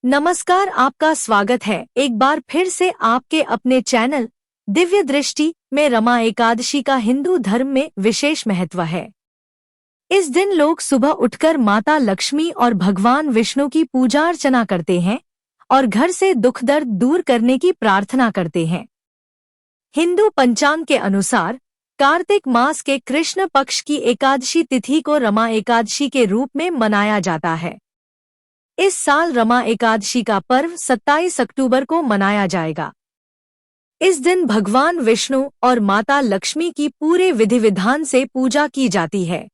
नमस्कार, आपका स्वागत है एक बार फिर से आपके अपने चैनल दिव्य दृष्टि में। रमा एकादशी का हिंदू धर्म में विशेष महत्व है। इस दिन लोग सुबह उठकर माता लक्ष्मी और भगवान विष्णु की पूजा अर्चना करते हैं और घर से दुख दर्द दूर करने की प्रार्थना करते हैं। हिंदू पंचांग के अनुसार कार्तिक मास के कृष्ण पक्ष की एकादशी तिथि को रमा एकादशी के रूप में मनाया जाता है। इस साल रमा एकादशी का पर्व 27 अक्टूबर को मनाया जाएगा। इस दिन भगवान विष्णु और माता लक्ष्मी की पूरे विधि विधान से पूजा की जाती है।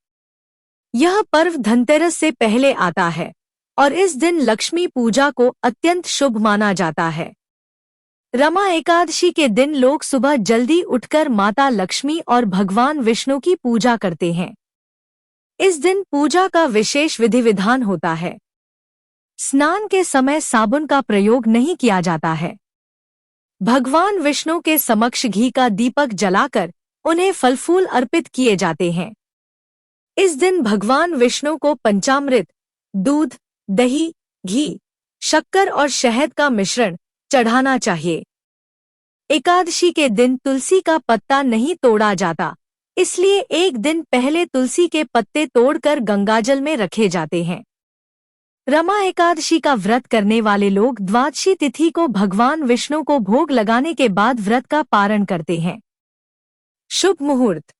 यह पर्व धनतेरस से पहले आता है और इस दिन लक्ष्मी पूजा को अत्यंत शुभ माना जाता है। रमा एकादशी के दिन लोग सुबह जल्दी उठकर माता लक्ष्मी और भगवान विष्णु की पूजा करते हैं। इस दिन पूजा का विशेष विधि विधान होता है। स्नान के समय साबुन का प्रयोग नहीं किया जाता है। भगवान विष्णु के समक्ष घी का दीपक जलाकर उन्हें फल फूल अर्पित किए जाते हैं। इस दिन भगवान विष्णु को पंचामृत, दूध, दही, घी, शक्कर और शहद का मिश्रण चढ़ाना चाहिए। एकादशी के दिन तुलसी का पत्ता नहीं तोड़ा जाता, इसलिए एक दिन पहले तुलसी के पत्ते तोड़कर गंगाजल में रखे जाते हैं। रमा एकादशी का व्रत करने वाले लोग द्वादशी तिथि को भगवान विष्णु को भोग लगाने के बाद व्रत का पारण करते हैं। शुभ मुहूर्त।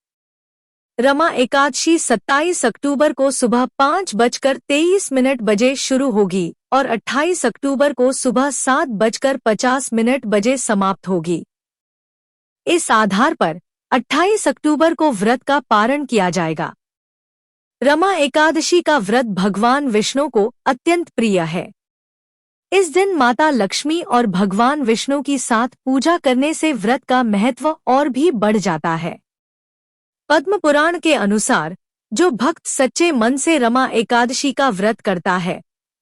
रमा एकादशी 27 अक्टूबर को सुबह 5:23 बजे शुरू होगी और 28 अक्टूबर को सुबह 7:50 बजे समाप्त होगी। इस आधार पर 28 अक्टूबर को व्रत का पारण किया जाएगा। रमा एकादशी का व्रत भगवान विष्णु को अत्यंत प्रिय है। इस दिन माता लक्ष्मी और भगवान विष्णु की साथ पूजा करने से व्रत का महत्व और भी बढ़ जाता है। पद्म पुराण के अनुसार जो भक्त सच्चे मन से रमा एकादशी का व्रत करता है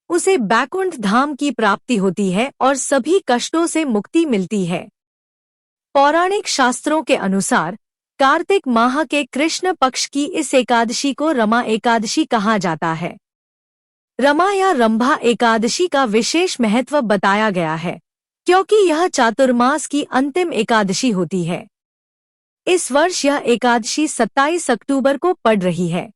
उसे बैकुंठ धाम की प्राप्ति होती है और सभी कष्टों से मुक्ति मिलती है। पौराणिक शास्त्रों के अनुसार कार्तिक माह के कृष्ण पक्ष की इस एकादशी को रमा एकादशी कहा जाता है। रमा या रंभा एकादशी का विशेष महत्व बताया गया है क्योंकि यह चातुर्मास की अंतिम एकादशी होती है। इस वर्ष यह एकादशी 27 अक्टूबर को पड़ रही है।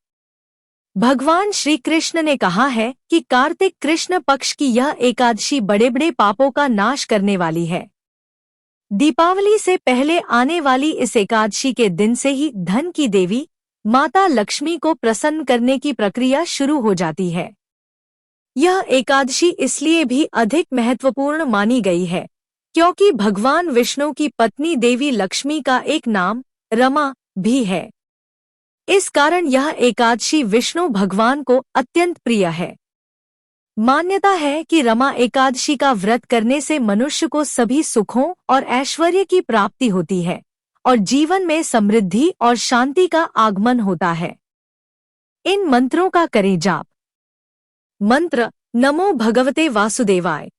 भगवान श्री कृष्ण ने कहा है कि कार्तिक कृष्ण पक्ष की यह एकादशी बड़े बड़े पापों का नाश करने वाली है। दीपावली से पहले आने वाली इस एकादशी के दिन से ही धन की देवी माता लक्ष्मी को प्रसन्न करने की प्रक्रिया शुरू हो जाती है। यह एकादशी इसलिए भी अधिक महत्वपूर्ण मानी गई है क्योंकि भगवान विष्णु की पत्नी देवी लक्ष्मी का एक नाम रमा भी है। इस कारण यह एकादशी विष्णु भगवान को अत्यंत प्रिय है। मान्यता है कि रमा एकादशी का व्रत करने से मनुष्य को सभी सुखों और ऐश्वर्य की प्राप्ति होती है और जीवन में समृद्धि और शांति का आगमन होता है। इन मंत्रों का करें जाप। मंत्र नमो भगवते वासुदेवाय।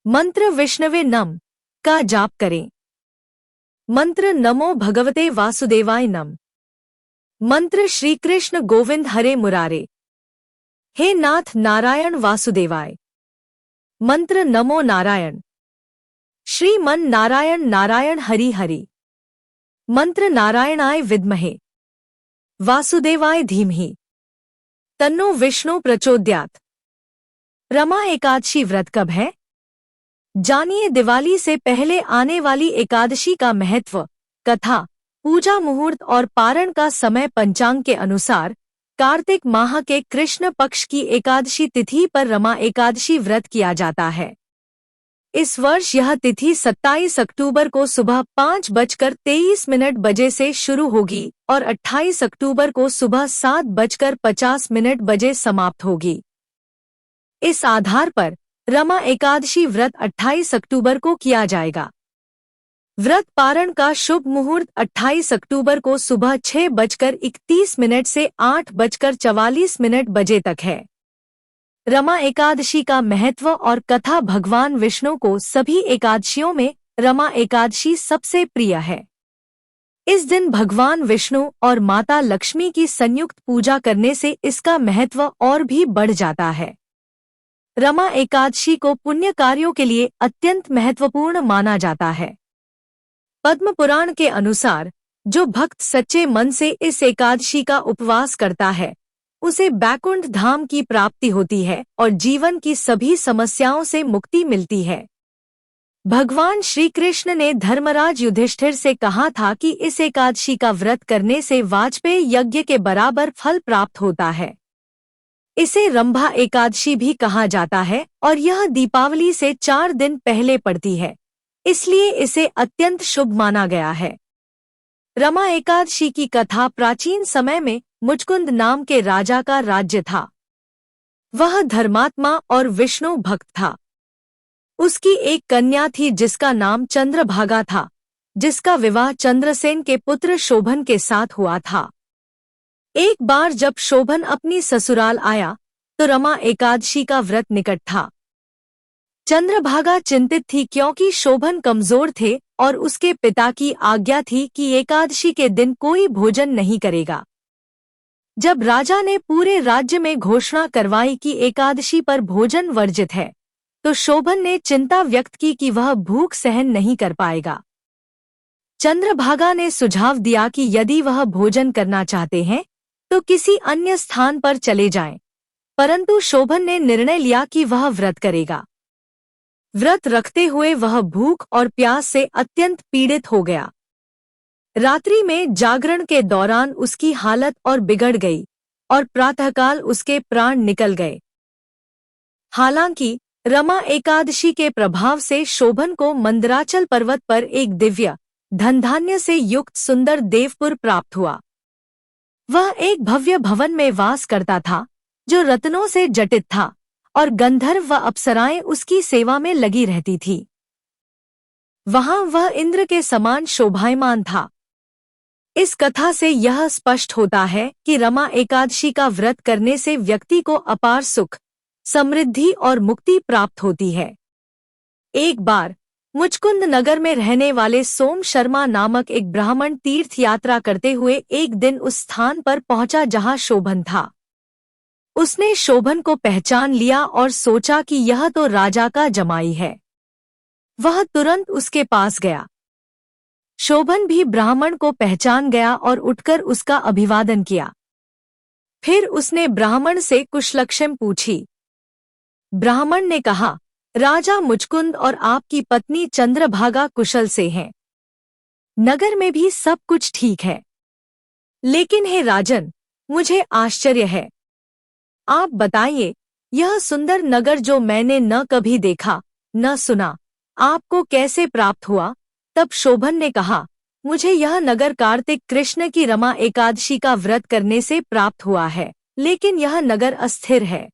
मंत्र विष्णवे नम का जाप करें। मंत्र नमो भगवते वासुदेवाय नम। मंत्र श्री कृष्ण गोविंद हरे मुरारे। हे नाथ नारायण वासुदेवाय। मंत्र नमो नारायण। श्रीमन नारायण नारायण हरि हरि। मंत्र नारायणाय विद्महे वासुदेवाय धीमहि तन्नो विष्णु प्रचोदयात्। रमा एकादशी व्रत कब है? जानिए दिवाली से पहले आने वाली एकादशी का महत्व, कथा, पूजा मुहूर्त और पारण का समय। पंचांग के अनुसार कार्तिक माह के कृष्ण पक्ष की एकादशी तिथि पर रमा एकादशी व्रत किया जाता है। इस वर्ष यह तिथि 27 अक्टूबर को सुबह 5:23 बजे से शुरू होगी और 28 अक्टूबर को सुबह 7:50 बजे समाप्त होगी। इस आधार पर रमा एकादशी व्रत 28 अक्टूबर को किया जाएगा। व्रत पारण का शुभ मुहूर्त 28 अक्टूबर को सुबह 6:31 से 8:44 बजे तक है। रमा एकादशी का महत्व और कथा। भगवान विष्णु को सभी एकादशियों में रमा एकादशी सबसे प्रिय है। इस दिन भगवान विष्णु और माता लक्ष्मी की संयुक्त पूजा करने से इसका महत्व और भी बढ़ जाता है। रमा एकादशी को पुण्य कार्यों के लिए अत्यंत महत्वपूर्ण माना जाता है। पद्म पुराण के अनुसार जो भक्त सच्चे मन से इस एकादशी का उपवास करता है उसे बैकुंठ धाम की प्राप्ति होती है और जीवन की सभी समस्याओं से मुक्ति मिलती है। भगवान श्री कृष्ण ने धर्मराज युधिष्ठिर से कहा था कि इस एकादशी का व्रत करने से वाजपेयी यज्ञ के बराबर फल प्राप्त होता है। इसे रंभा एकादशी भी कहा जाता है और यह दीपावली से 4 दिन पहले पड़ती है, इसलिए इसे अत्यंत शुभ माना गया है। रमा एकादशी की कथा प्राचीन समय में मुचकुंद नाम के राजा का राज्य था। वह धर्मात्मा और विष्णु भक्त था। उसकी एक कन्या थी जिसका नाम चंद्रभागा था, जिसका विवाह चंद्रसेन के पुत्र शोभन के साथ हुआ था। एक बार जब शोभन अपनी ससुराल आया तो रमा एकादशी का व्रत निकट था। चंद्रभागा चिंतित थी क्योंकि शोभन कमजोर थे और उसके पिता की आज्ञा थी कि एकादशी के दिन कोई भोजन नहीं करेगा। जब राजा ने पूरे राज्य में घोषणा करवाई कि एकादशी पर भोजन वर्जित है, तो शोभन ने चिंता व्यक्त की कि वह भूख सहन नहीं कर पाएगा। चंद्रभागा ने सुझाव दिया कि यदि वह भोजन करना चाहते हैं तो किसी अन्य स्थान पर चले जाएं, परंतु शोभन ने निर्णय लिया कि वह व्रत करेगा। व्रत रखते हुए वह भूख और प्यास से अत्यंत पीड़ित हो गया। रात्रि में जागरण के दौरान उसकी हालत और बिगड़ गई और प्रातःकाल उसके प्राण निकल गए। हालांकि रमा एकादशी के प्रभाव से शोभन को मंदराचल पर्वत पर एक दिव्य धनधान्य से युक्त सुंदर देवपुर प्राप्त हुआ। वह एक भव्य भवन में वास करता था जो रत्नों से जटित था और गंधर्व व अप्सराएं उसकी सेवा में लगी रहती थी। वहां वह इंद्र के समान शोभायमान था। इस कथा से यह स्पष्ट होता है कि रमा एकादशी का व्रत करने से व्यक्ति को अपार सुख, समृद्धि और मुक्ति प्राप्त होती है। एक बार मुचकुंद नगर में रहने वाले सोम शर्मा नामक एक ब्राह्मण तीर्थ यात्रा करते हुए एक दिन उस स्थान पर पहुंचा जहां शोभन था। उसने शोभन को पहचान लिया और सोचा कि यह तो राजा का जमाई है। वह तुरंत उसके पास गया। शोभन भी ब्राह्मण को पहचान गया और उठकर उसका अभिवादन किया। फिर उसने ब्राह्मण से कुशलक्षेम पूछी। ब्राह्मण ने कहा, राजा मुचकुंद और आपकी पत्नी चंद्रभागा कुशल से हैं। नगर में भी सब कुछ ठीक है। लेकिन हे राजन, मुझे आश्चर्य है। आप बताइए, यह सुंदर नगर जो मैंने न कभी देखा न सुना, आपको कैसे प्राप्त हुआ? तब शोभन ने कहा, मुझे यह नगर कार्तिक कृष्ण की रमा एकादशी का व्रत करने से प्राप्त हुआ है, लेकिन यह नगर अस्थिर है।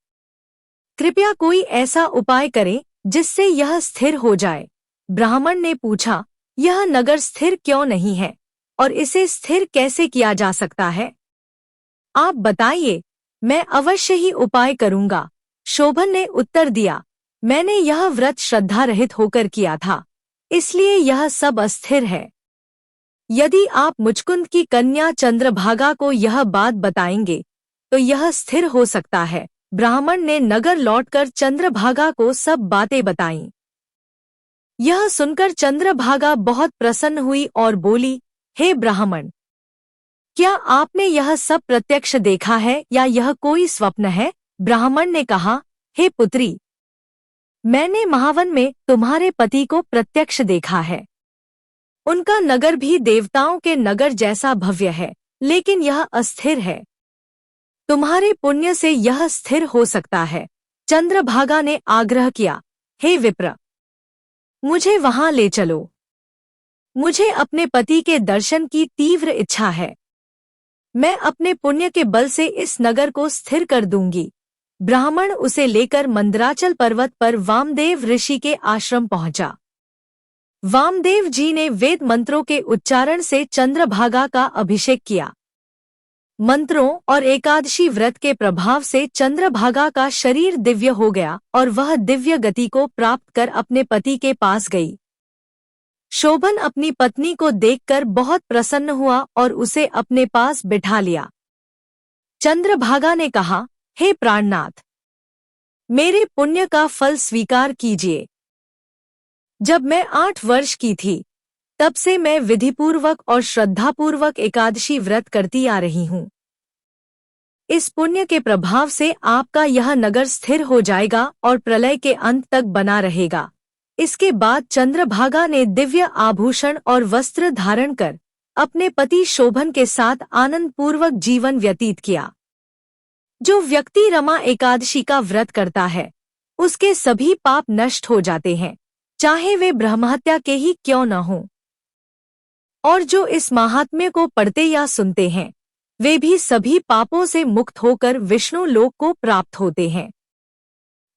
कृपया कोई ऐसा उपाय करें जिससे यह स्थिर हो जाए। ब्राह्मण ने पूछा, यह नगर स्थिर क्यों नहीं है और इसे स्थिर कैसे किया जा सकता है? आप बताइए, मैं अवश्य ही उपाय करूंगा। शोभन ने उत्तर दिया, मैंने यह व्रत श्रद्धा रहित होकर किया था, इसलिए यह सब अस्थिर है। यदि आप मुचकुंद की कन्या चंद्रभागा को यह बात बताएंगे तो यह स्थिर हो सकता है। ब्राह्मण ने नगर लौटकर चंद्रभागा को सब बातें बताईं। यह सुनकर चंद्रभागा बहुत प्रसन्न हुई और बोली, हे ब्राह्मण, क्या आपने यह सब प्रत्यक्ष देखा है या यह कोई स्वप्न है? ब्राह्मण ने कहा, हे पुत्री, मैंने महावन में तुम्हारे पति को प्रत्यक्ष देखा है। उनका नगर भी देवताओं के नगर जैसा भव्य है, लेकिन यह अस्थिर है। तुम्हारे पुण्य से यह स्थिर हो सकता है। चंद्रभागा ने आग्रह किया, हे विप्र, मुझे वहां ले चलो। मुझे अपने पति के दर्शन की तीव्र इच्छा है। मैं अपने पुण्य के बल से इस नगर को स्थिर कर दूंगी। ब्राह्मण उसे लेकर मंदराचल पर्वत पर वामदेव ऋषि के आश्रम पहुंचा। वामदेव जी ने वेद मंत्रों के उच्चारण से चंद्रभागा का अभिषेक किया। मंत्रों और एकादशी व्रत के प्रभाव से चंद्रभागा का शरीर दिव्य हो गया और वह दिव्य गति को प्राप्त कर अपने पति के पास गई। शोभन अपनी पत्नी को देखकर बहुत प्रसन्न हुआ और उसे अपने पास बिठा लिया। चंद्रभागा ने कहा, हे प्राणनाथ, मेरे पुण्य का फल स्वीकार कीजिए। जब मैं 8 वर्ष की थी, तब से मैं विधिपूर्वक और श्रद्धापूर्वक एकादशी व्रत करती आ रही हूँ। इस पुण्य के प्रभाव से आपका यह नगर स्थिर हो जाएगा और प्रलय के अंत तक बना रहेगा। इसके बाद चंद्रभागा ने दिव्य आभूषण और वस्त्र धारण कर अपने पति शोभन के साथ आनंद पूर्वक जीवन व्यतीत किया। जो व्यक्ति रमा एकादशी का व्रत करता है, उसके सभी पाप नष्ट हो जाते हैं, चाहे वे ब्रह्महत्या के ही क्यों न हों। और जो इस महात्म्य को पढ़ते या सुनते हैं, वे भी सभी पापों से मुक्त होकर विष्णु लोक को प्राप्त होते हैं।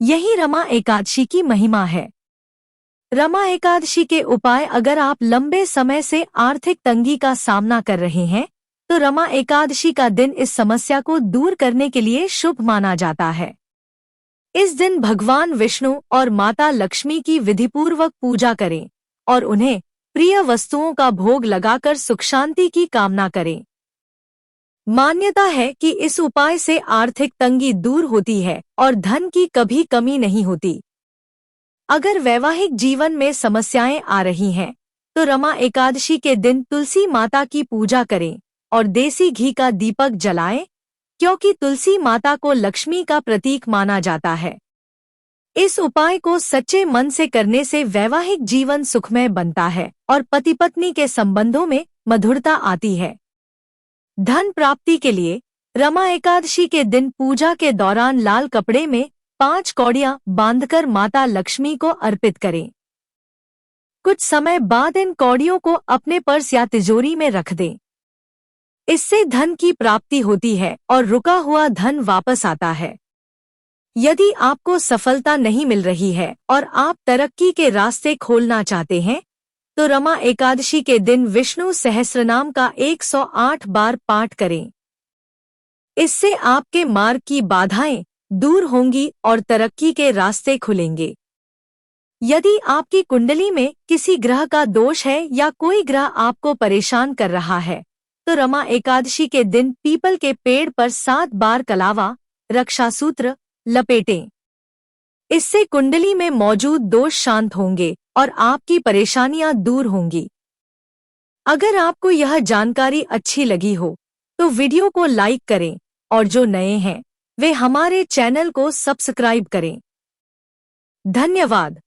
यही रमा एकादशी की महिमा है। रमा एकादशी के उपाय: अगर आप लंबे समय से आर्थिक तंगी का सामना कर रहे हैं, तो रमा एकादशी का दिन इस समस्या को दूर करने के लिए शुभ माना जाता है। इस दिन भगवान विष्णु और माता लक्ष्मी की विधिपूर्वक पूजा करें और उन्हें प्रिय वस्तुओं का भोग लगाकर सुख शांति की कामना करें। मान्यता है कि इस उपाय से आर्थिक तंगी दूर होती है और धन की कभी कमी नहीं होती। अगर वैवाहिक जीवन में समस्याएं आ रही हैं, तो रमा एकादशी के दिन तुलसी माता की पूजा करें और देसी घी का दीपक जलाएं, क्योंकि तुलसी माता को लक्ष्मी का प्रतीक माना जाता है। इस उपाय को सच्चे मन से करने से वैवाहिक जीवन सुखमय बनता है और पति पत्नी के संबंधों में मधुरता आती है। धन प्राप्ति के लिए रमा एकादशी के दिन पूजा के दौरान लाल कपड़े में 5 कौड़ियां बांधकर माता लक्ष्मी को अर्पित करें। कुछ समय बाद इन कौड़ियों को अपने पर्स या तिजोरी में रख दें। इससे धन की प्राप्ति होती है और रुका हुआ धन वापस आता है। यदि आपको सफलता नहीं मिल रही है और आप तरक्की के रास्ते खोलना चाहते हैं, तो रमा एकादशी के दिन विष्णु सहस्रनाम का 108 बार पाठ करें। इससे आपके मार्ग की बाधाएं दूर होंगी और तरक्की के रास्ते खुलेंगे। यदि आपकी कुंडली में किसी ग्रह का दोष है या कोई ग्रह आपको परेशान कर रहा है, तो रमा एकादशी के दिन पीपल के पेड़ पर 7 बार कलावा रक्षासूत्र लपेटें। इससे कुंडली में मौजूद दोष शांत होंगे और आपकी परेशानियां दूर होंगी। अगर आपको यह जानकारी अच्छी लगी हो, तो वीडियो को लाइक करें और जो नए हैं, वे हमारे चैनल को सब्सक्राइब करें। धन्यवाद।